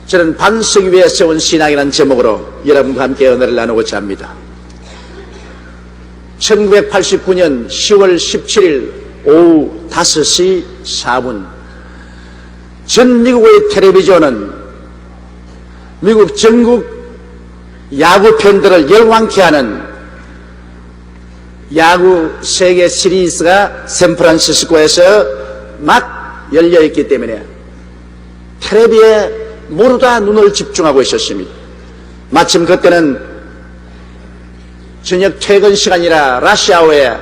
저는 반석 위에 세운 신앙이라는 제목으로 여러분과 함께 은혜를 나누고자 합니다. 1989년 10월 17일 오후 5시 4분 전 미국의 텔레비전은 미국 전국 야구 팬들을 열광케 하는 야구 세계 시리즈가 샌프란시스코에서 막 열려있기 때문에 텔레비에 모두 다 눈을 집중하고 있었습니다. 마침 그때는 저녁 퇴근 시간이라 러시아어에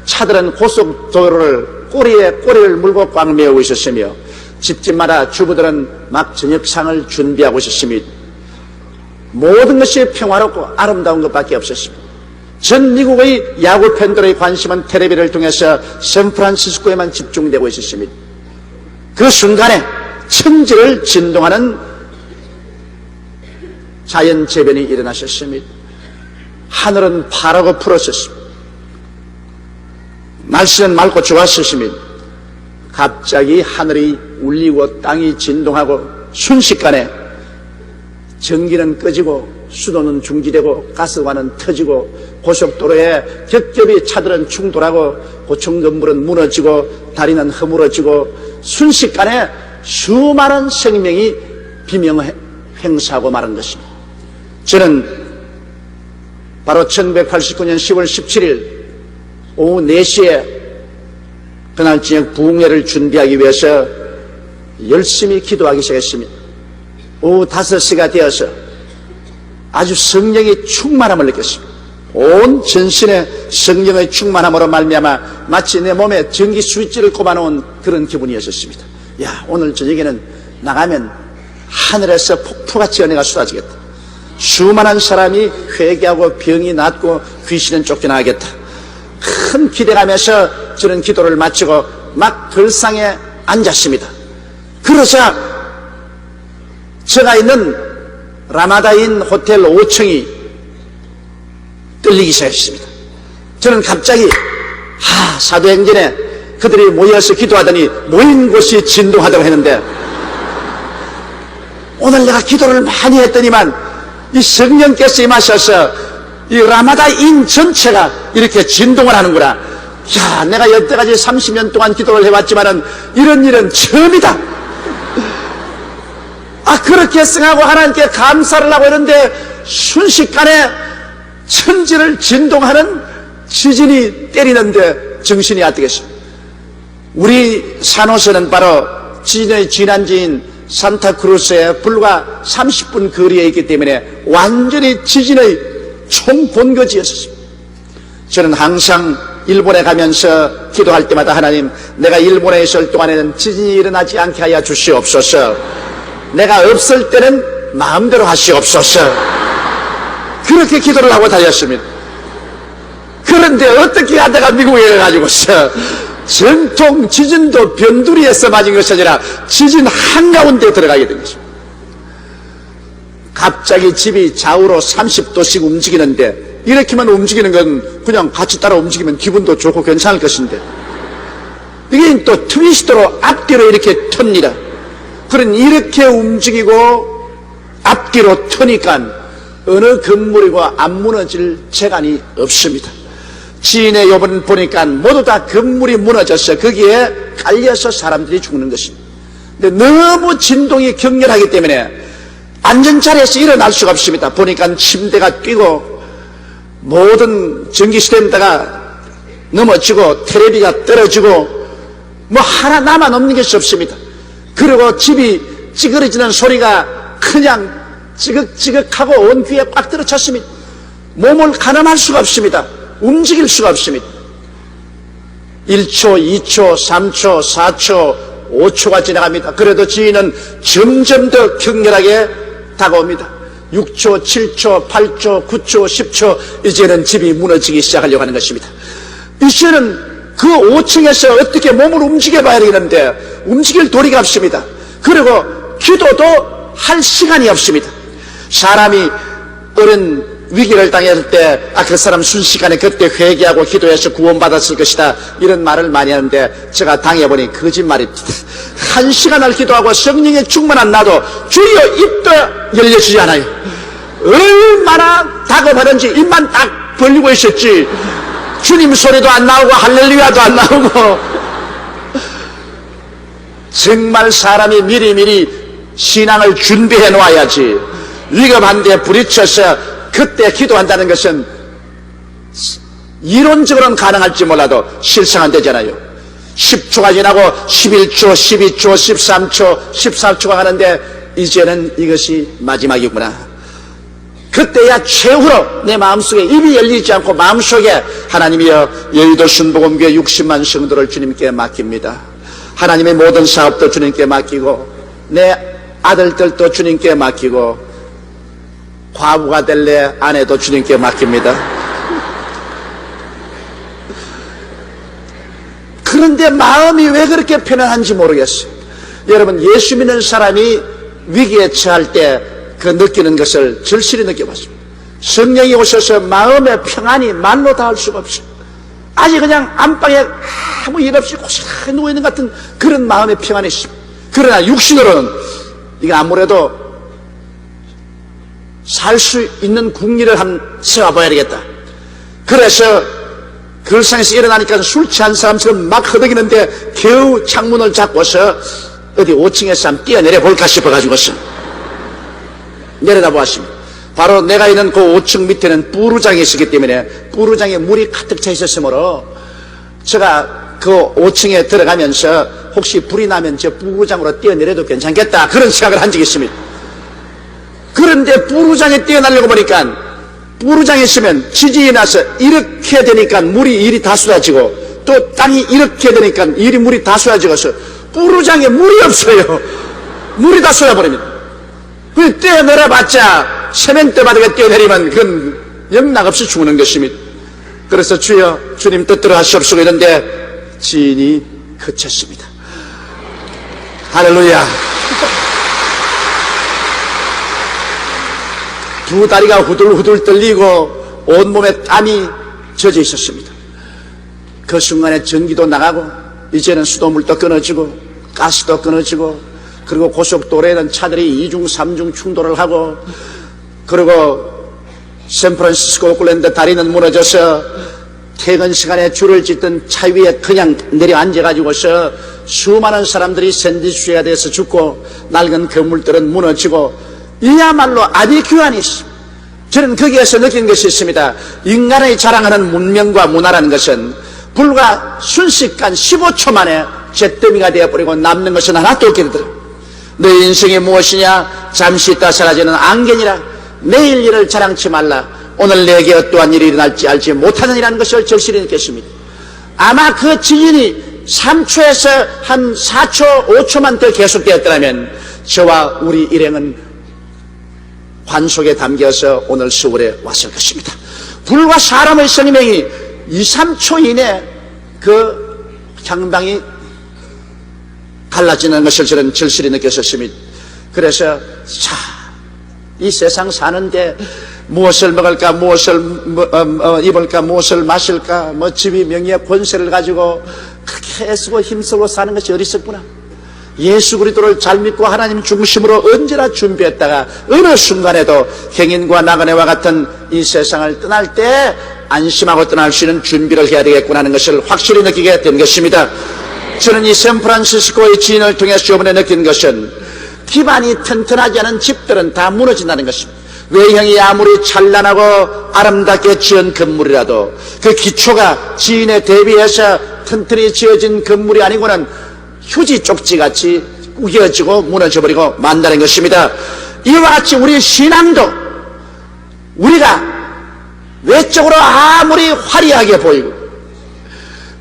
차들은 고속도로를 꼬리를 물고 꽉 메우고 있었으며 집집마다 주부들은 막 저녁상을 준비하고 있었습니다. 모든 것이 평화롭고 아름다운 것밖에 없었습니다. 전 미국의 야구 팬들의 관심은 텔레비를 통해서 샌프란시스코에만 집중되고 있었습니다. 그 순간에 천지를 진동하는 자연재변이 일어나셨습니다. 하늘은 파랗고 푸르셨습니다. 날씨는 맑고 좋았었습니다. 갑자기 하늘이 울리고 땅이 진동하고 순식간에 전기는 꺼지고 수도는 중지되고 가스관은 터지고 고속도로에 겹겹이 차들은 충돌하고 고층 건물은 무너지고 다리는 허물어지고 순식간에 수많은 생명이 비명행사하고 말한 것입니다. 저는 바로 1989년 10월 17일 오후 4시에 그날 저녁 부흥회를 준비하기 위해서 열심히 기도하기 시작했습니다. 오후 5시가 되어서 아주 성령의 충만함을 느꼈습니다. 온 전신에 성령의 충만함으로 말미암아 마치 내 몸에 전기 스위치를 꼽아놓은 그런 기분이었습니다. 야, 오늘 저녁에는 나가면 하늘에서 폭포같이 은혜가 쏟아지겠다. 수많은 사람이 회개하고 병이 낫고 귀신은 쫓겨나겠다. 큰 기대감에서 저는 기도를 마치고 막 걸상에 앉았습니다. 그러자 제가 있는 라마다인 호텔 5층이 떨리기 시작했습니다. 저는 갑자기 사도행전에 그들이 모여서 기도하더니 모인 곳이 진동하다고 했는데 오늘 내가 기도를 많이 했더니만 이 성령께서 임하셔서 이 라마다인 전체가 이렇게 진동을 하는구나. 야, 내가 여태까지 30년 동안 기도를 해왔지만은 이런 일은 처음이다. 그렇게 생각하고 하나님께 감사를 하고 있는데 순식간에 천지를 진동하는 지진이 때리는데 정신이 안 되겠습니다. 우리 산호서는 바로 지진의 진안지인 산타크루스에 불과 30분 거리에 있기 때문에 완전히 지진의 총본거지였습니다. 저는 항상 일본에 가면서 기도할 때마다 하나님, 내가 일본에 있을 동안에는 지진이 일어나지 않게 하여 주시옵소서. 내가 없을 때는 마음대로 하시옵소서. 그렇게 기도를 하고 다녔습니다. 그런데 어떻게 하다가 미국에 가가지고서 전통 지진도 변두리에서 맞은 것이 아니라 지진 한가운데 들어가게 된 것입니다. 갑자기 집이 좌우로 30도씩 움직이는데 이렇게만 움직이는 건 그냥 같이 따라 움직이면 기분도 좋고 괜찮을 것인데 이게 또 트위스트로 앞뒤로 이렇게 텄니다. 그런 이렇게 움직이고 앞뒤로 트니까 어느 건물이고 안 무너질 재간이 없습니다. 지인의 요번 보니까 모두 다 건물이 무너져서 거기에 깔려서 사람들이 죽는 것입니다. 근데 너무 진동이 격렬하기 때문에 앉은 자리에서 일어날 수가 없습니다. 보니까 침대가 뛰고 모든 전기 스탠드가 넘어지고 텔레비가 떨어지고 뭐 하나 남아놓는 것이 없습니다. 그리고 집이 찌그러지는 소리가 그냥 찌극찌극하고 온 귀에 꽉 들어찼습니다. 몸을 가늠할 수가 없습니다. 움직일 수가 없습니다. 1초, 2초, 3초, 4초, 5초가 지나갑니다. 그래도 지인은 점점 더 격렬하게 다가옵니다. 6초, 7초, 8초, 9초, 10초 이제는 집이 무너지기 시작하려고 하는 것입니다. 이제는 그 5층에서 어떻게 몸을 움직여봐야 되는데 움직일 도리가 없습니다. 그리고 기도도 할 시간이 없습니다. 사람이 어른 위기를 당했을 때 그 사람 순식간에 그때 회개하고 기도해서 구원받았을 것이다, 이런 말을 많이 하는데, 제가 당해보니 거짓말입니다. 1시간을 기도하고 성령의 충만한 나도 주여 입도 열려주지 않아요. 얼마나 다급하든지 입만 딱 벌리고 있었지, 주님 소리도 안 나오고 할렐루야도 안 나오고. 정말 사람이 미리미리 신앙을 준비해 놓아야지, 위급한데 부딪혀서 그때 기도한다는 것은 이론적으로는 가능할지 몰라도 실상 안 되잖아요. 10초가 지나고 11초, 12초, 13초, 14초가 가는데 이제는 이것이 마지막이구나. 그때야 최후로 내 마음속에 입이 열리지 않고 마음속에 하나님이여 여의도 순복음교회 60만 성도를 주님께 맡깁니다. 하나님의 모든 사업도 주님께 맡기고 내 아들들도 주님께 맡기고 과부가 될래 아내도 주님께 맡깁니다. 그런데 마음이 왜 그렇게 편안한지 모르겠어요. 여러분, 예수 믿는 사람이 위기에 처할 때 그 느끼는 것을 절실히 느껴봤습니다. 성령이 오셔서 마음의 평안이 말로 다 할 수가 없어요. 아직 그냥 안방에 아무 일 없이 고스란히 누워있는 것 같은 그런 마음의 평안이 있습니다. 그러나 육신으로는 이게 아무래도 살 수 있는 궁리를 한 세워봐야 되겠다. 그래서 걸상에서 일어나니까 술 취한 사람처럼 막 허덕이는데 겨우 창문을 잡고서 어디 5층에서 한번 뛰어내려 볼까 싶어가지고서 내려다 보았습니다. 바로 내가 있는 그 5층 밑에는 뿌루장이 있었기 때문에 뿌루장에 물이 가득 차 있었으므로 제가 그 5층에 들어가면서 혹시 불이 나면 저 뿌루장으로 뛰어내려도 괜찮겠다, 그런 생각을 한 적이 있습니다. 그런데 뿌루장에 뛰어나려고 보니까 뿌루장에 있으면 지진이 나서 이렇게 되니까 물이 이리 다 쏟아지고 또 땅이 이렇게 되니까 이리 물이 다 쏟아지고서 뿌루장에 물이 없어요. 물이 다 쏟아버립니다. 그 뛰어내려봤자 세면대 바닥에 뛰어내리면 그건 영락없이 죽는 것입니다. 그래서 주여 주님 뜻대로 하시옵소서 이런데 지인이 그쳤습니다. 할렐루야. 두 다리가 후들후들 떨리고 온몸에 땀이 젖어 있었습니다. 그 순간에 전기도 나가고 이제는 수도물도 끊어지고 가스도 끊어지고, 그리고 고속도로에는 차들이 2중 3중 충돌을 하고, 그리고 샌프란시스코 오클랜드 다리는 무너져서 퇴근 시간에 줄을 짓던 차 위에 그냥 내려앉아가지고서 수많은 사람들이 샌드위치가 돼서 죽고 낡은 건물들은 무너지고, 이야말로 아비규환이 있습니다. 저는 거기에서 느낀 것이 있습니다. 인간의 자랑하는 문명과 문화라는 것은 불과 순식간 15초 만에 잿더미가 되어버리고 남는 것은 하나도 없게 되더라고요. 내 인생이 무엇이냐? 잠시 있다 사라지는 안개니라. 내일 일을 자랑치 말라. 오늘 내게 어떠한 일이 일어날지 알지 못하느니라는 것을 절실히 느꼈습니다. 아마 그 지진이 3초에서 한 4초, 5초만 더 계속되었더라면 저와 우리 일행은 관 속에 담겨서 오늘 서울에 왔을 것입니다. 불과 사람의 생명이 2, 3초 이내 그 향방이 달라지는 것을 저는 절실히 느꼈었습니다. 그래서 이 세상 사는데 무엇을 먹을까, 무엇을 입을까, 무엇을 마실까, 지위 명예 권세를 가지고 그렇게 애쓰고 힘쓰고 사는 것이 어리석구나. 예수 그리스도를 잘 믿고 하나님 중심으로 언제나 준비했다가 어느 순간에도 행인과 나그네와 같은 이 세상을 떠날 때 안심하고 떠날 수 있는 준비를 해야 되겠구나 하는 것을 확실히 느끼게 된 것입니다. 저는 이 샌프란시스코의 지인을 통해서 저번에 느낀 것은 기반이 튼튼하지 않은 집들은 다 무너진다는 것입니다. 외형이 아무리 찬란하고 아름답게 지은 건물이라도 그 기초가 지인에 대비해서 튼튼히 지어진 건물이 아니고는 휴지 쪽지같이 우겨지고 무너져버리고 만다는 것입니다. 이와 같이 우리 신앙도 우리가 외적으로 아무리 화려하게 보이고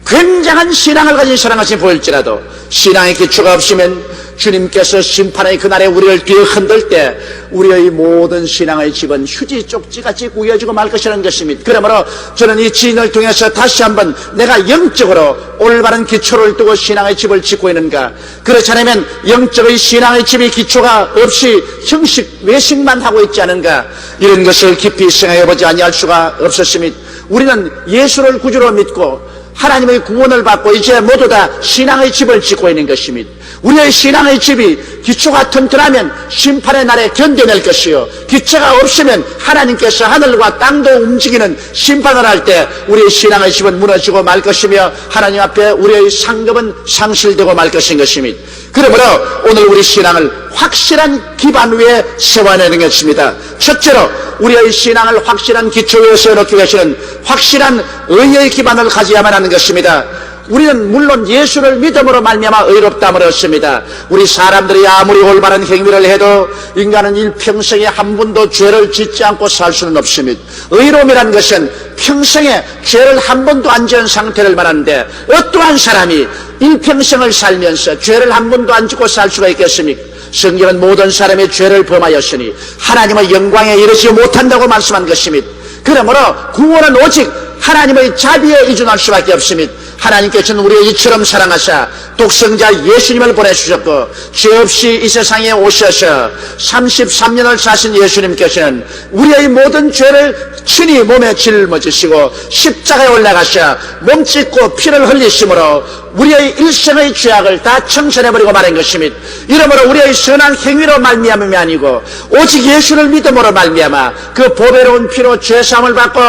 굉장한 신앙을 가진 사람같이 보일지라도 신앙의 기초가 없으면 주님께서 심판의 그날에 우리를 뒤흔들 때 우리의 모든 신앙의 집은 휴지 쪽지같이 구겨지고 말 것이라는 것입니다. 그러므로 저는 이 지인을 통해서 다시 한번 내가 영적으로 올바른 기초를 두고 신앙의 집을 짓고 있는가, 그렇지 않으면 영적의 신앙의 집이 기초가 없이 형식 외식만 하고 있지 않은가, 이런 것을 깊이 생각해보지 아니할 수가 없었습니다. 우리는 예수를 구주로 믿고 하나님의 구원을 받고 이제 모두 다 신앙의 집을 짓고 있는 것입니다. 우리의 신앙의 집이 기초가 튼튼하면 심판의 날에 견뎌낼 것이요, 기초가 없으면 하나님께서 하늘과 땅도 움직이는 심판을 할 때 우리의 신앙의 집은 무너지고 말 것이며 하나님 앞에 우리의 상급은 상실되고 말 것인 것입니다. 그러므로 오늘 우리 신앙을 확실한 기반 위에 세워내는 것입니다. 첫째로 우리의 신앙을 확실한 기초 위에 세워놓기 위해서는 확실한 의의 기반을 가져야만 하는 것입니다. 우리는 물론 예수를 믿음으로 말미암아 의롭다함을 얻습니다. 우리 사람들이 아무리 올바른 행위를 해도 인간은 일평생에 한 번도 죄를 짓지 않고 살 수는 없습니다. 의로움이라는 것은 평생에 죄를 한 번도 안 지은 상태를 말하는데 어떠한 사람이 일평생을 살면서 죄를 한 번도 안 짓고 살 수가 있겠습니까? 성경은 모든 사람이 죄를 범하였으니 하나님의 영광에 이르지 못한다고 말씀한 것입니다. 그러므로 구원은 오직 하나님의 자비에 의존할 수밖에 없습니다. 하나님께서는 우리를 이처럼 사랑하사 독생자 예수님을 보내주셨고 죄 없이 이 세상에 오셔서 33년을 사신 예수님께서는 우리의 모든 죄를 친히 몸에 짊어지시고 십자가에 올라가셔 몸 찢고 피를 흘리심으로 우리의 일생의 죄악을 다 청산해버리고 말한 것입니다. 이러므로 우리의 선한 행위로 말미암음이 아니고 오직 예수를 믿음으로 말미암아 그 보배로운 피로 죄사함을 받고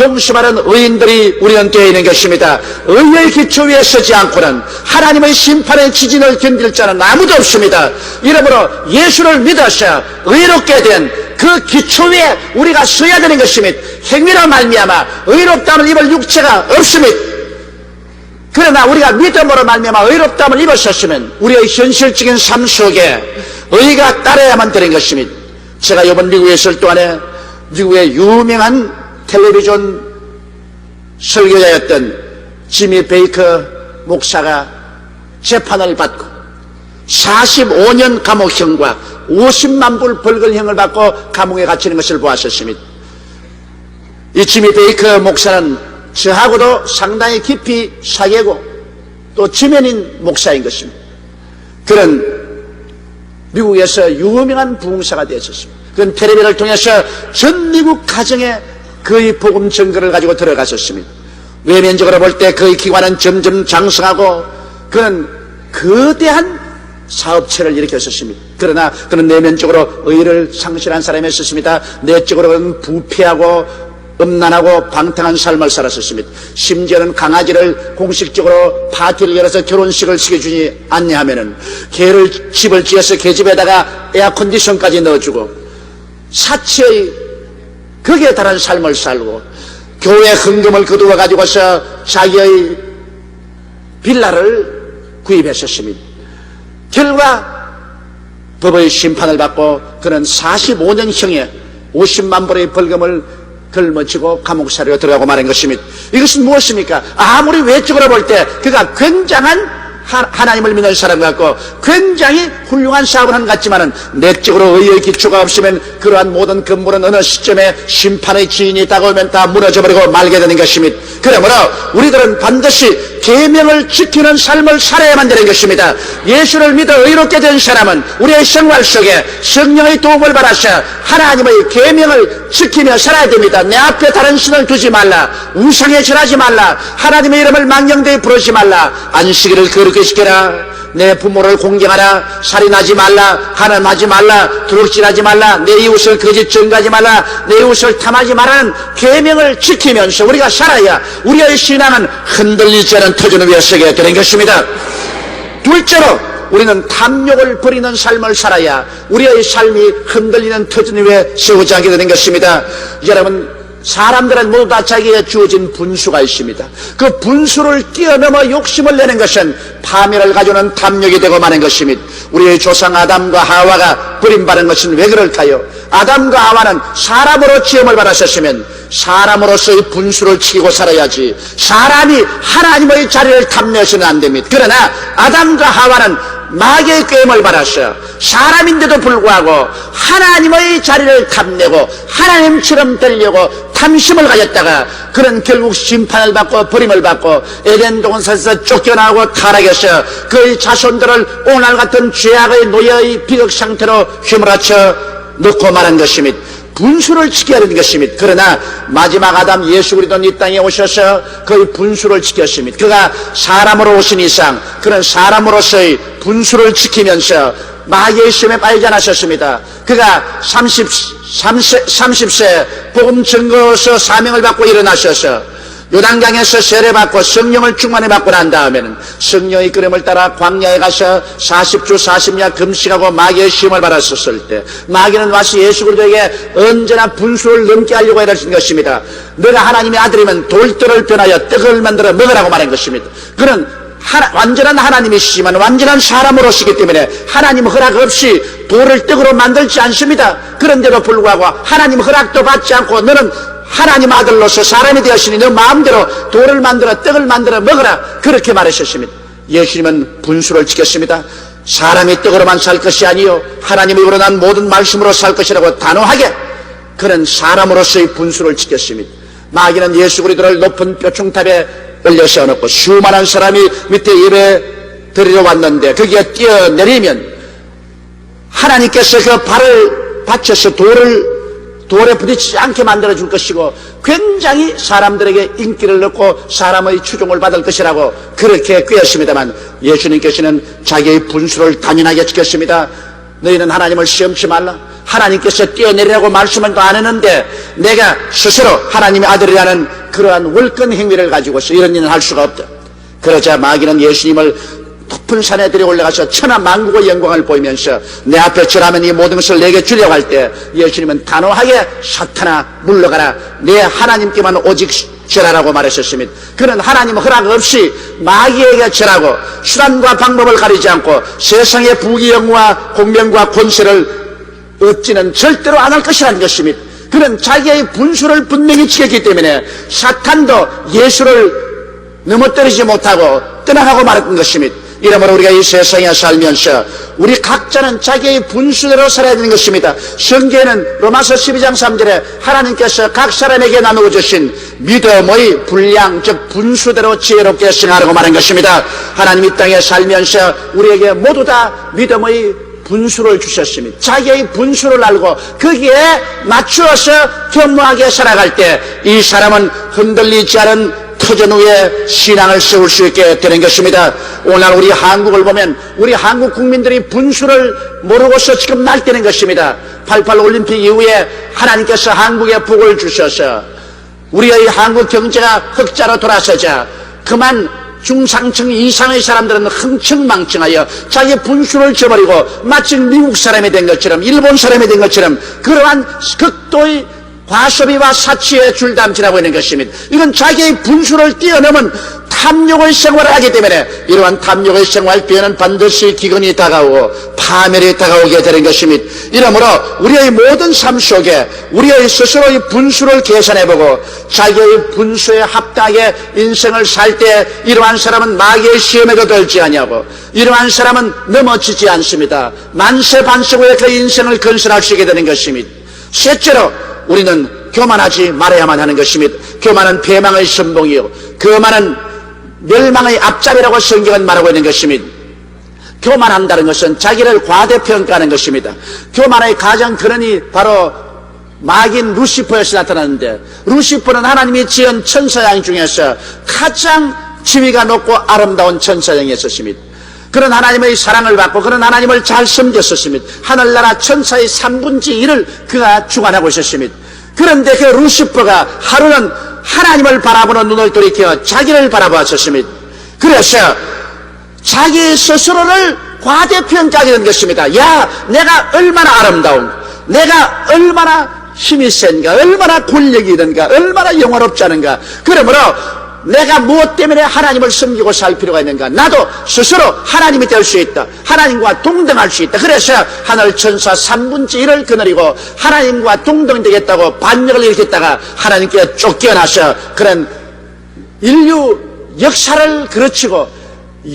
용서받은 의인들이 우리는 되어 있는 것입니다. 의의 기초 위에 서지 않고는 하나님의 심판의 지진을 견딜 자는 아무도 없습니다. 이러므로 예수를 믿어서 의롭게 된 그 기초 위에 우리가 서야 되는 것입니다. 행위로 말미암아 의롭다함을 입을 육체가 없습니다. 그러나 우리가 믿음으로 말미암아 의롭다함을 입었었으면 우리의 현실적인 삶 속에 의가 따라야만 되는 것입니다. 제가 이번 미국에 있을 동안에 미국의 유명한 텔레비전 설교자였던 지미 베이커 목사가 재판을 받고 45년 감옥형과 50만 불 벌금형을 받고 감옥에 갇히는 것을 보았었습니다. 이 지미 베이커 목사는 저하고도 상당히 깊이 사귀고 또 지면인 목사인 것입니다. 그는 미국에서 유명한 부흥사가 되었습니다. 그는 텔레비를 통해서 전 미국 가정에 그의 복음 증거를 가지고 들어갔었습니다. 외면적으로 볼 때 그의 기관은 점점 장성하고 그는 거대한 사업체를 일으켰었습니다. 그러나 그는 내면적으로 의를 상실한 사람이었습니다. 내적으로 그는 부패하고 음란하고 방탕한 삶을 살았었습니다. 심지어는 강아지를 공식적으로 파티를 열어서 결혼식을 시켜주지 않냐면은 개를 집을 지어서 개집에다가 에어컨디션까지 넣어주고 사치의 극에 달한 삶을 살고 교회 헌금을 거두어 가지고서 자기의 빌라를 구입했었습니다. 결과 법의 심판을 받고 그는 45년형에 50만 불의 벌금을 걸머지고 감옥살이로 들어가고 말한 것입니다. 이것은 무엇입니까? 아무리 외적으로 볼 때 그가 굉장한 하나님을 믿는 사람 같고 굉장히 훌륭한 사업을 한 것 같지만은 내적으로 의의 기초가 없으면 그러한 모든 건물은 어느 시점에 심판의 지인이 다가오면 다 무너져버리고 말게 되는 것입니다. 그러므로 우리들은 반드시 계명을 지키는 삶을 살아야만 되는 것입니다. 예수를 믿어 의롭게 된 사람은 우리의 생활 속에 성령의 도움을 받아서 하나님의 계명을 지키며 살아야 됩니다. 내 앞에 다른 신을 두지 말라, 우상에 절하지 말라, 하나님의 이름을 망령되이 부르지 말라, 안식일을 거룩히 지켜라, 내 부모를 공경하라, 살인하지 말라, 간음하지 말라, 도둑질하지 말라, 내 이웃을 거짓 증거하지 말라, 내 이웃을 탐하지 말라는 계명을 지키면서 우리가 살아야 우리의 신앙은 흔들리지 않은 터전 위에 서게 되는 것입니다. 둘째로 우리는 탐욕을 버리는 삶을 살아야 우리의 삶이 흔들리는 터전 위에 세우지 않게 되는 것입니다. 여러분, 사람들은 모두 다 자기에게 주어진 분수가 있습니다. 그 분수를 뛰어넘어 욕심을 내는 것은 파멸을 가져오는 탐욕이 되고 마는 것입니다. 우리의 조상 아담과 하와가 버림받은 것은 왜 그럴까요? 아담과 하와는 사람으로 지음을 받았었으면 사람으로서의 분수를 지키고 살아야지 사람이 하나님의 자리를 탐내서는 안 됩니다. 그러나 아담과 하와는 마귀의 꾀임을 받았어요. 사람인데도 불구하고 하나님의 자리를 탐내고 하나님처럼 되려고 탐심을 가졌다가 그런 결국 심판을 받고 버림을 받고 에덴 동산에서 쫓겨나고 타락해서 그의 자손들을 오늘 같은 죄악의 노예의 비극 상태로 휘몰아쳐 넣고 말한 것입니다. 분수를 지켜야 되는 것입니다. 그러나 마지막 아담 예수 그리스도는 이 땅에 오셔서 그의 분수를 지켰습니다. 그가 사람으로 오신 이상 그런 사람으로서의 분수를 지키면서 마귀의 시험에 빠지지 않으셨습니다. 그가 30세 복음 증거서 사명을 받고 일어나셔서 요단강에서 세례받고 성령을 충만히 받고 난 다음에는 성령의 이끌음을 따라 광야에 가서 40주 40야 금식하고 마귀의 시험을 받았었을 때 마귀는 와서 예수 그리스도에게 언제나 분수를 넘게 하려고 했던 것입니다. 너가 하나님의 아들이면 돌들을 변하여 떡을 만들어 먹으라고 말한 것입니다. 그는 완전한 하나님이시지만 완전한 사람으로시기 때문에 하나님 허락 없이 돌을 떡으로 만들지 않습니다. 그런데도 불구하고 하나님 허락도 받지 않고 너는 하나님 아들로서 사람이 되었으니 너 마음대로 돌을 만들어 떡을 만들어 먹으라 그렇게 말하셨습니다. 예수님은 분수를 지켰습니다. 사람이 떡으로만 살 것이 아니요 하나님의 입으로 난 모든 말씀으로 살 것이라고 단호하게 그는 사람으로서의 분수를 지켰습니다. 마귀는 예수 그리스도를 높은 뼈충탑에 올려 세워놓고 수많은 사람이 밑에 예배 드리러 왔는데 거기에 뛰어내리면 하나님께서 그 발을 받쳐서 돌에 부딪히지 않게 만들어줄 것이고 굉장히 사람들에게 인기를 얻고 사람의 추종을 받을 것이라고 그렇게 꾀었습니다만 예수님께서는 자기의 분수를 단연하게 지켰습니다. 너희는 하나님을 시험치 말라. 하나님께서 뛰어내리라고 말씀을 또 안 했는데 내가 스스로 하나님의 아들이라는 그러한 월권 행위를 가지고서 이런 일은 할 수가 없다. 그러자 마귀는 예수님을 높은 산에 들여 올라가서 천하 만국의 영광을 보이면서 내 앞에 절하면 이 모든 것을 내게 주려고 할 때 예수님은 단호하게 사탄아 물러가라 내 하나님께만 오직 절하라고 말하셨습니다. 그는 하나님 허락 없이 마귀에게 절하고 수단과 방법을 가리지 않고 세상의 부귀영화 공명과 권세를 얻지는 절대로 안 할 것이라는 것입니다. 그는 자기의 분수를 분명히 지켰기 때문에 사탄도 예수를 넘어뜨리지 못하고 떠나가고 말았던 것입니다. 이러므로 우리가 이 세상에 살면서 우리 각자는 자기의 분수대로 살아야 되는 것입니다. 성경에는 로마서 12장 3절에 하나님께서 각 사람에게 나누어 주신 믿음의 분량 즉 분수대로 지혜롭게 생활하라고 말한 것입니다. 하나님 이 땅에 살면서 우리에게 모두 다 믿음의 분수를 주셨습니다. 자기의 분수를 알고 거기에 맞추어서 겸허하게 살아갈 때 이 사람은 흔들리지 않은 터전 위에 신앙을 세울 수 있게 되는 것입니다. 오늘 우리 한국을 보면 우리 한국 국민들이 분수를 모르고서 지금 날뛰는 것입니다. 88 올림픽 이후에 하나님께서 한국에 복을 주셔서 우리의 한국 경제가 흑자로 돌아서자 그만 중상층 이상의 사람들은 흥청망청하여 자기 분수를 저버리고 마치 미국 사람이 된 것처럼 일본 사람이 된 것처럼 그러한 극도의 과소비와 사치에 줄담치라고 있는 것입니다. 이건 자기의 분수를 뛰어넘은 탐욕의 생활을 하기 때문에 이러한 탐욕의 생활 뒤에는 반드시 기근이 다가오고 파멸이 다가오게 되는 것입니다. 이러므로 우리의 모든 삶 속에 우리의 스스로의 분수를 계산해보고 자기의 분수에 합당하게 인생을 살 때 이러한 사람은 마귀의 시험에도 들지 아니하고 이러한 사람은 넘어지지 않습니다. 만세 반석 후에 그 인생을 건설할 수 있게 되는 것입니다. 셋째로 우리는 교만하지 말아야만 하는 것입니다. 교만은 패망의 선봉이요 교만은 멸망의 앞잡이라고 성경은 말하고 있는 것입니다. 교만한다는 것은 자기를 과대평가하는 것입니다. 교만의 가장 근원이 바로 마귀인 루시퍼에서 나타나는데 루시퍼는 하나님이 지은 천사양 중에서 가장 지위가 높고 아름다운 천사양이었습니다. 그런 하나님의 사랑을 받고 그런 하나님을 잘 섬겼었습니다. 하늘나라 천사의 3분의 1을 그가 주관하고 있었습니다. 그런데 그 루시퍼가 하루는 하나님을 바라보는 눈을 돌이켜 자기를 바라보았었습니다. 그래서 자기 스스로를 과대평가하게 된 것입니다. 야, 내가 얼마나 아름다운, 내가 얼마나 힘이 센가, 얼마나 권력이 있는가, 얼마나 영화롭지 않은가. 그러므로 내가 무엇 때문에 하나님을 섬기고 살 필요가 있는가? 나도 스스로 하나님이 될 수 있다. 하나님과 동등할 수 있다. 그래서 하늘 천사 3분의 1을 거느리고 하나님과 동등되겠다고 반역을 일으켰다가 하나님께 쫓겨나서 그런 인류 역사를 그르치고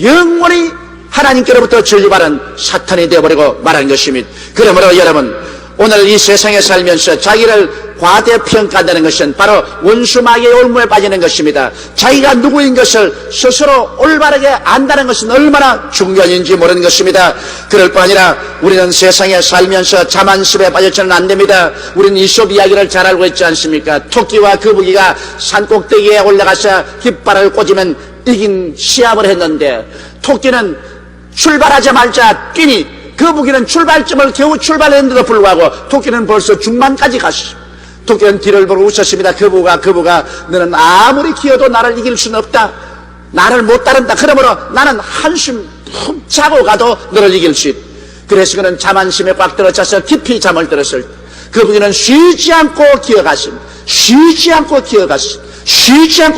영원히 하나님께로부터 전리받은 사탄이 되어버리고 말한 것입니다. 그러므로 여러분, 오늘 이 세상에 살면서 자기를 과대평가한다는 것은 바로 원수마귀의 올무에 빠지는 것입니다. 자기가 누구인 것을 스스로 올바르게 안다는 것은 얼마나 중요한지 모르는 것입니다. 그럴 뿐 아니라 우리는 세상에 살면서 자만심에 빠져서는 안 됩니다. 우리는 이솝 이야기를 잘 알고 있지 않습니까? 토끼와 거북이가 산꼭대기에 올라가서 깃발을 꽂으면 이긴 시합을 했는데 토끼는 출발하자마자 뛰니 거북이는 출발점을 겨우 출발했는데도 불구하고 토끼는 벌써 중반까지 갔어. 토끼는 뒤를 보고 웃었습니다. 거북아, 너는 아무리 기어도 나를 이길 수는 없다. 나를 못 따른다. 그러므로 나는 한숨 푹 자고 가도 너를 이길 수 있다. 그래서 그는 자만심에 꽉 들어차서 깊이 잠을 들었을 때 거북이는 쉬지 않고 기어갔습니다. 쉬지 않고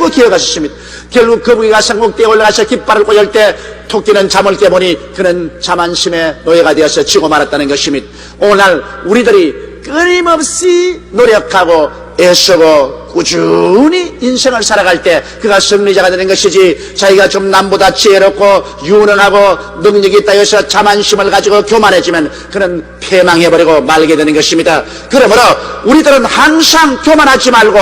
기어갔습니다. 결국 거북이가 산꼭대기에 올라가서 깃발을 꽂을 때 토끼는 잠을 깨보니 그는 자만심의 노예가 되어서 지고 말았다는 것입니다. 오늘 우리들이 끊임없이 노력하고 애쓰고 꾸준히 인생을 살아갈 때 그가 승리자가 되는 것이지, 자기가 좀 남보다 지혜롭고 유능하고 능력이 있다 해서 자만심을 가지고 교만해지면 그는 패망해버리고 말게 되는 것입니다. 그러므로 우리들은 항상 교만하지 말고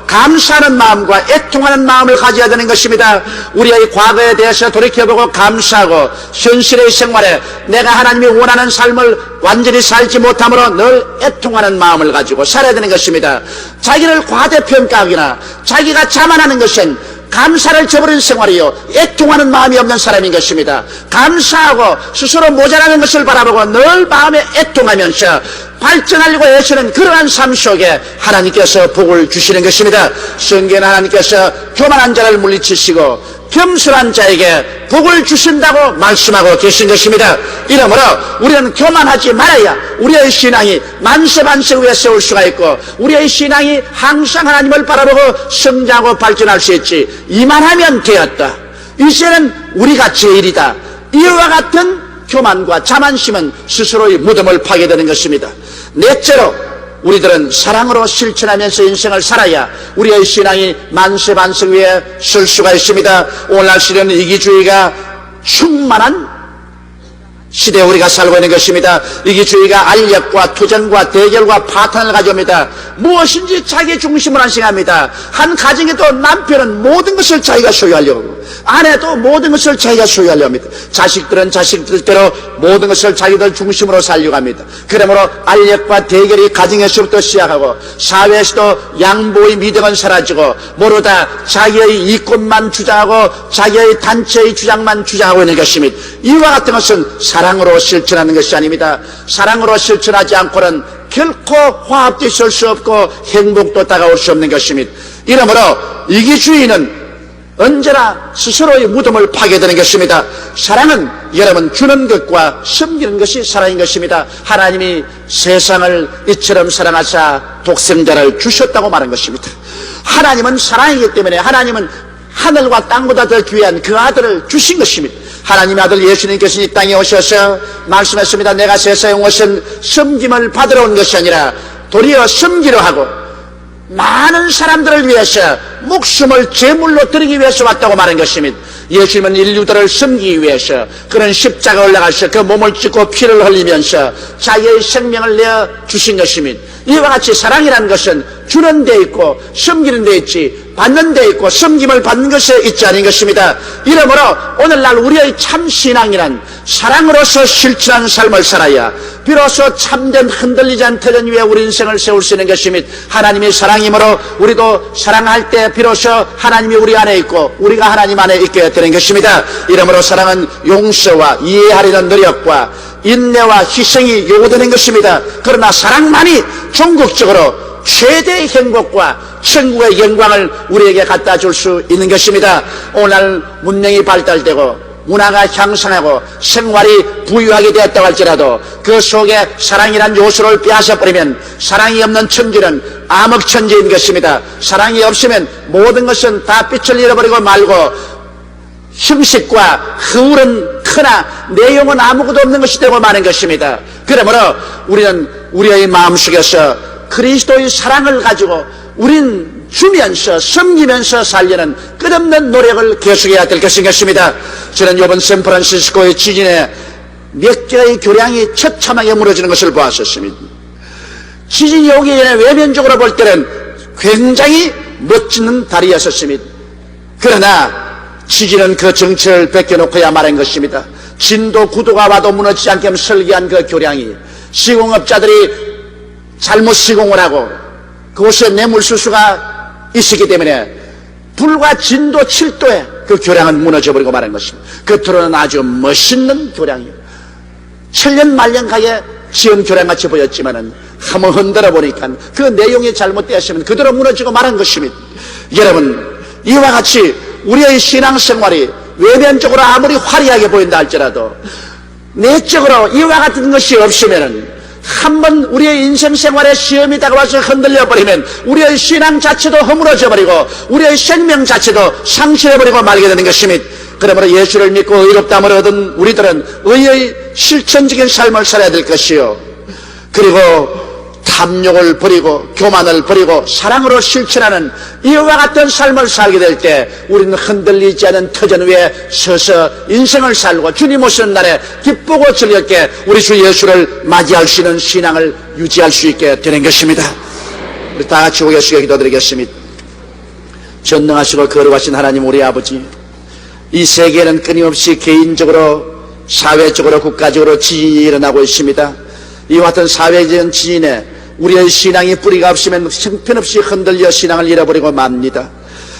감사하는 마음과 애통하는 마음을 가져야 되는 것입니다. 우리의 과거에 대해서 돌이켜보고 감사하고 현실의 생활에 내가 하나님이 원하는 삶을 완전히 살지 못함으로 늘 애통하는 마음을 가지고 살아야 되는 것입니다. 자기를 과대평가하거나 자기가 자만하는 것은 감사를 저버린 생활이요, 애통하는 마음이 없는 사람인 것입니다. 감사하고 스스로 모자라는 것을 바라보고 늘 마음에 애통하면서 발전하려고 애쓰는 그러한 삶 속에 하나님께서 복을 주시는 것입니다. 성경에 하나님께서 교만한 자를 물리치시고 겸손한 자에게 복을 주신다고 말씀하고 계신 것입니다. 이러므로 우리는 교만하지 말아야 우리의 신앙이 만세반세 위에 세울 수가 있고 우리의 신앙이 항상 하나님을 바라보고 성장하고 발전할 수 있지. 이만하면 되었다, 이제는 우리가 제일이다, 이와 같은 교만과 자만심은 스스로의 무덤을 파게 되는 것입니다. 넷째로 우리들은 사랑으로 실천하면서 인생을 살아야 우리의 신앙이 만세반석 위에 설 수가 있습니다. 오늘날 시대는 이기주의가 충만한 시대에 우리가 살고 있는 것입니다. 이기주의가 알력과 투쟁과 대결과 파탄을 가져옵니다. 무엇인지 자기 중심으로 한생각합니다. 한 가정에도 남편은 모든 것을 자기가 소유하려고 하고 아내도 모든 것을 자기가 소유하려고 합니다. 자식들은 자식들대로 모든 것을 자기들 중심으로 살려고 합니다. 그러므로 알력과 대결이 가정에서부터 시작하고 사회에서도 양보의 미덕은 사라지고 모두 자기의 이권만 주장하고 자기의 단체의 주장만 주장하고 있는 것입니다. 이와 같은 것은 사랑으로 실천하는 것이 아닙니다. 사랑으로 실천하지 않고는 결코 화합도 있을 수 없고 행복도 다가올 수 없는 것입니다. 이러므로 이기주의는 언제나 스스로의 무덤을 파게 되는 것입니다. 사랑은 여러분 주는 것과 섬기는 것이 사랑인 것입니다. 하나님이 세상을 이처럼 사랑하사 독생자를 주셨다고 말한 것입니다. 하나님은 사랑이기 때문에 하나님은 하늘과 땅보다 더 귀한 그 아들을 주신 것입니다. 하나님의 아들 예수님께서 이 땅에 오셔서 말씀했습니다. 내가 세상에 온 것은 섬김을 받으러 온 것이 아니라 도리어 섬기려 하고 많은 사람들을 위해서 목숨을 제물로 드리기 위해서 왔다고 말한 것입니다. 예수님은 인류들을 섬기기 위해서 그런 십자가에 올라가서 그 몸을 찢고 피를 흘리면서 자기의 생명을 내어 주신 것입니다. 이와 같이 사랑이라는 것은 주는 데 있고 섬기는 데 있지 받는 데 있고 섬김을 받는 것에 있지 않은 것입니다. 이러므로 오늘날 우리의 참 신앙이란 사랑으로서 실천하는 삶을 살아야 비로소 참된 흔들리지 않는 터전 위에 우리 인생을 세울 수 있는 것입니다. 하나님이 사랑이므로 우리도 사랑할 때 비로소 하나님이 우리 안에 있고 우리가 하나님 안에 있게 되는 것입니다. 이러므로 사랑은 용서와 이해하려는 노력과 인내와 희생이 요구되는 것입니다. 그러나 사랑만이 종국적으로 최대의 행복과 천국의 영광을 우리에게 갖다 줄 수 있는 것입니다. 오늘 문명이 발달되고 문화가 향상하고 생활이 부유하게 되었다고 할지라도 그 속에 사랑이란 요소를 빼앗아버리면 사랑이 없는 천지는 암흑천지인 것입니다. 사랑이 없으면 모든 것은 다 빛을 잃어버리고 말고 형식과 허울은 크나 내용은 아무것도 없는 것이 되고 마는 것입니다. 그러므로 우리는 우리의 마음속에서 그리스도의 사랑을 가지고 우린 주면서 섬기면서 살려는 끝없는 노력을 계속해야 될 것입니다. 저는 이번 샌프란시스코의 지진에 몇 개의 교량이 처참하게 무너지는 것을 보았었습니다. 지진이 오기 전에 외면적으로 볼 때는 굉장히 멋지는 다리였었습니다. 그러나 지진은 그 정체를 벗겨놓고야 말한 것입니다. 진도 9도가 와도 무너지지 않게 설계한 그 교량이 시공업자들이 잘못 시공을 하고 그곳에 뇌물수수가 있었기 때문에 불과 진도 7도에 그 교량은 무너져버리고 말한 것입니다. 겉으로는 아주 멋있는 교량이에요. 천년만년가게 지은 교량같이 보였지만은 한번 흔들어 보니까 그 내용이 잘못되었으면 그대로 무너지고 말한 것입니다. 여러분, 이와 같이 우리의 신앙생활이 외면적으로 아무리 화려하게 보인다 할지라도 내적으로 이와 같은 것이 없으면은 한번 우리의 인생생활에 시험이 다가와서 흔들려버리면 우리의 신앙 자체도 허물어져 버리고 우리의 생명 자체도 상실해버리고 말게 되는 것입니다. 그러므로 예수를 믿고 의롭다함을 얻은 우리들은 의의 실천적인 삶을 살아야 될 것이요, 그리고 탐욕을 버리고 교만을 버리고 사랑으로 실천하는 이와 같은 삶을 살게 될 때 우리는 흔들리지 않은 터전 위에 서서 인생을 살고 주님 오시는 날에 기쁘고 즐겁게 우리 주 예수를 맞이할 수 있는 신앙을 유지할 수 있게 되는 것입니다. 우리 다 같이 고개 숙여 기도드리겠습니다. 전능하시고 거룩하신 하나님 우리 아버지, 이 세계는 끊임없이 개인적으로 사회적으로 국가적으로 지진이 일어나고 있습니다. 이와 같은 사회적인 지진에 우리의 신앙이 뿌리가 없으면 형편없이 흔들려 신앙을 잃어버리고 맙니다.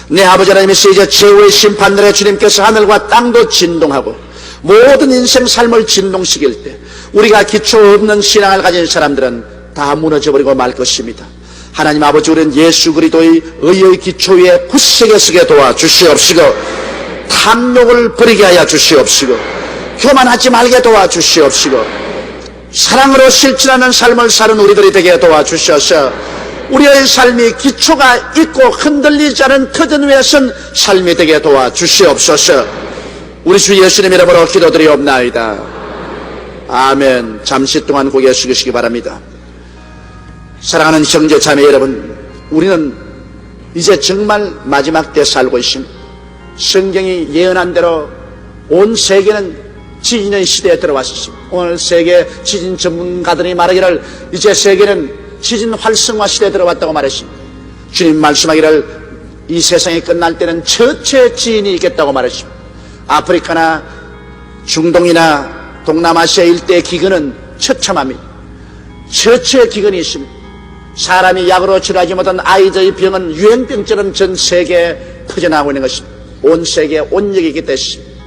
내 아버지 하나님께서 이제 최후의 심판날에 주님께서 하늘과 땅도 진동하고 모든 인생 삶을 진동시킬 때 우리가 기초 없는 신앙을 가진 사람들은 다 무너져버리고 말 것입니다. 하나님 아버지, 우리는 예수 그리스도의 의의 기초 위에 굳세게 서게 도와주시옵시고 탐욕을 버리게 하여 주시옵시고 교만하지 말게 도와주시옵시고 사랑으로 실천하는 삶을 사는 우리들이 되게 도와주셔서 우리의 삶이 기초가 있고 흔들리지 않은 터전 위에 선 삶이 되게 도와주시옵소서. 우리 주 예수님 이름으로 기도드리옵나이다. 아멘. 잠시 동안 고개 숙이시기 바랍니다. 사랑하는 형제 자매 여러분, 우리는 이제 정말 마지막 때 살고 있습니다. 성경이 예언한 대로 온 세계는 지진의 시대에 들어왔습니다. 오늘 세계 지진 전문가들이 말하기를 이제 세계는 지진 활성화 시대에 들어왔다고 말했습니다. 주님 말씀하기를 이 세상이 끝날 때는 처체 지진이 있겠다고 말했습니다. 아프리카나 중동이나 동남아시아 일대의 기근은 처참합니다. 처체 기근이 있습니다. 사람이 약으로 치료하지 못한 아이들의 병은 유행병처럼 전 세계에 퍼져나가고 있는 것입니다. 온 세계에 온역이 있기 때문입니다.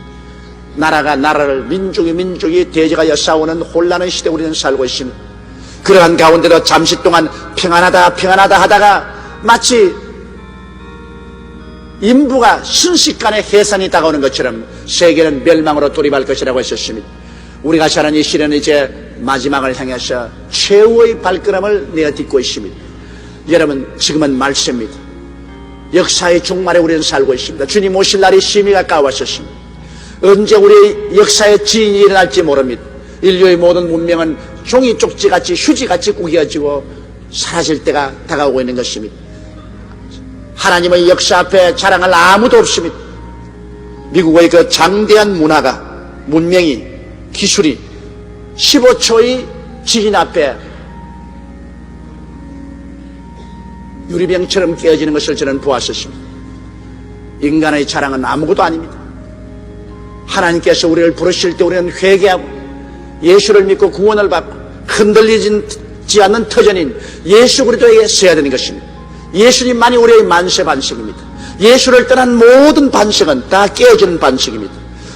나라가 나라를, 민족이 민족이 대적하여 싸우는 혼란의 시대에 우리는 살고 있습니다. 그러한 가운데도 잠시 동안 평안하다 하다가 마치 인부가 순식간에 해산이 다가오는 것처럼 세계는 멸망으로 돌입할 것이라고 했었습니다. 우리가 사는 이 시대는 이제 마지막을 향해서 최후의 발걸음을 내어딛고 있습니다. 여러분, 지금은 말씀입니다. 역사의 종말에 우리는 살고 있습니다. 주님 오실 날이 심히 가까웠었습니다. 언제 우리의 역사의 지진이 일어날지 모릅니다. 인류의 모든 문명은 종이 쪽지같이 휴지같이 구겨지고 사라질 때가 다가오고 있는 것입니다. 하나님의 역사 앞에 자랑할 아무도 없습니다. 미국의 그 장대한 문화가, 문명이, 기술이 15초의 지진 앞에 유리병처럼 깨어지는 것을 저는 보았었습니다. 인간의 자랑은 아무것도 아닙니다. 하나님께서 우리를 부르실 때 우리는 회개하고 예수를 믿고 구원을 받고 흔들리지 않는 터전인 예수 그리스도에게 서야 되는 것입니다. 예수님만이 우리의 만세 반석입니다. 예수를 떠난 모든 반석은 다 깨어지는 반석입니다.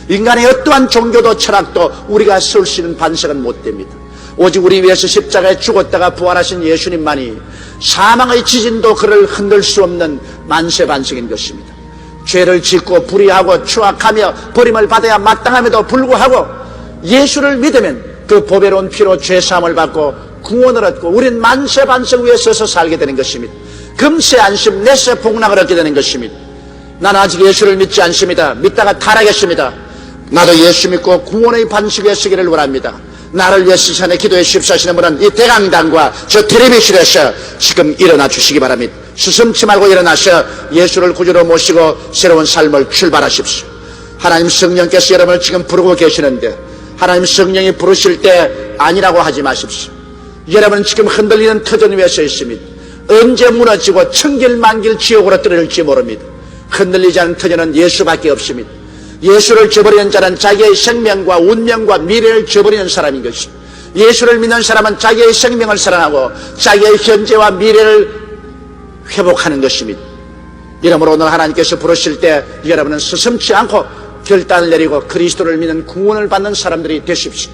인간의 어떠한 종교도 철학도 우리가 설 수 있는 반석은 못 됩니다. 오직 우리 위해서 십자가에 죽었다가 부활하신 예수님만이 사망의 지진도 그를 흔들 수 없는 만세 반석인 것입니다. 죄를 짓고 불의하고 추악하며 버림을 받아야 마땅함에도 불구하고 예수를 믿으면 그 보배로운 피로 죄사함을 받고 구원을 얻고 우린 만세반석 위에 서서 살게 되는 것입니다. 금세 안심 내세 복락을 얻게 되는 것입니다. 나는 아직 예수를 믿지 않습니다. 믿다가 타락했습니다. 나도 예수 믿고 구원의 반석 위에 서기를 원합니다. 나를 위해 시선에 기도해 주십시오 하시는 분은 이 대강당과 저 텔레비전에서 지금 일어나 주시기 바랍니다. 스스럼치 말고 일어나서 예수를 구주로 모시고 새로운 삶을 출발하십시오. 하나님 성령께서 여러분을 지금 부르고 계시는데 하나님 성령이 부르실 때 아니라고 하지 마십시오. 여러분은 지금 흔들리는 터전 위에 서 있습니다. 언제 무너지고 천길만길 지옥으로 떨어질지 모릅니다. 흔들리지 않은 터전은 예수밖에 없습니다. 예수를 저버리는 자는 자기의 생명과 운명과 미래를 저버리는 사람인 것입니다. 예수를 믿는 사람은 자기의 생명을 사랑하고 자기의 현재와 미래를 회복하는 것입니다. 이러므로 오늘 하나님께서 부르실 때 여러분은 스스럼치 않고 결단을 내리고 그리스도를 믿는 구원을 받는 사람들이 되십시오.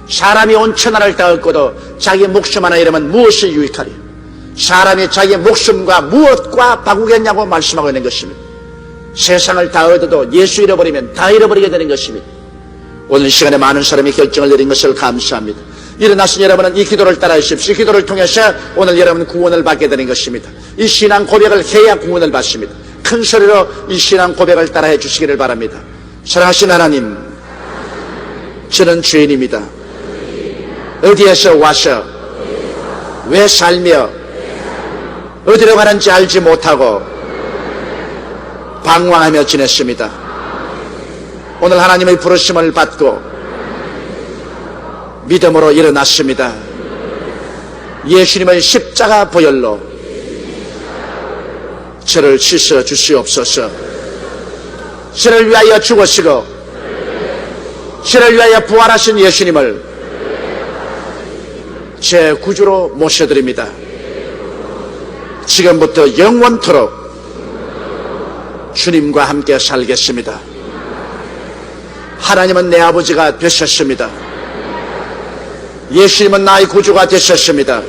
사람이 온 천하를 다 얻고도 자기 목숨 하나 잃으면 무엇이 유익하리? 사람이 자기 목숨과 무엇과 바꾸겠냐고 말씀하고 있는 것입니다. 세상을 다 얻어도 예수 잃어버리면 다 잃어버리게 되는 것입니다. 오늘 이 시간에 많은 사람이 결정을 내린 것을 감사합니다. 일어나신 여러분은 이 기도를 따라 하십시오. 이 기도를 통해서 오늘 여러분은 구원을 받게 되는 것입니다. 이 신앙 고백을 해야 구원을 받습니다. 큰 소리로 이 신앙 고백을 따라 해주시기를 바랍니다. 사랑하신 하나님, 저는 죄인입니다. 어디에서 와서 왜 살며 어디로 가는지 알지 못하고 방황하며 지냈습니다. 오늘 하나님의 부르심을 받고 믿음으로 일어났습니다. 예수님의 십자가 보혈로 저를 씻어 주시옵소서. 저를 위하여 죽으시고 저를 위하여 부활하신 예수님을 제 구주로 모셔드립니다. 지금부터 영원토록 주님과 함께 살겠습니다. 하나님은 내 아버지가 되셨습니다. 예수님은 나의 구주가 되셨습니다.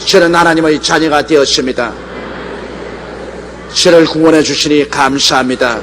저는 하나님의 자녀가 되었습니다. 저를 구원해 주시니 감사합니다.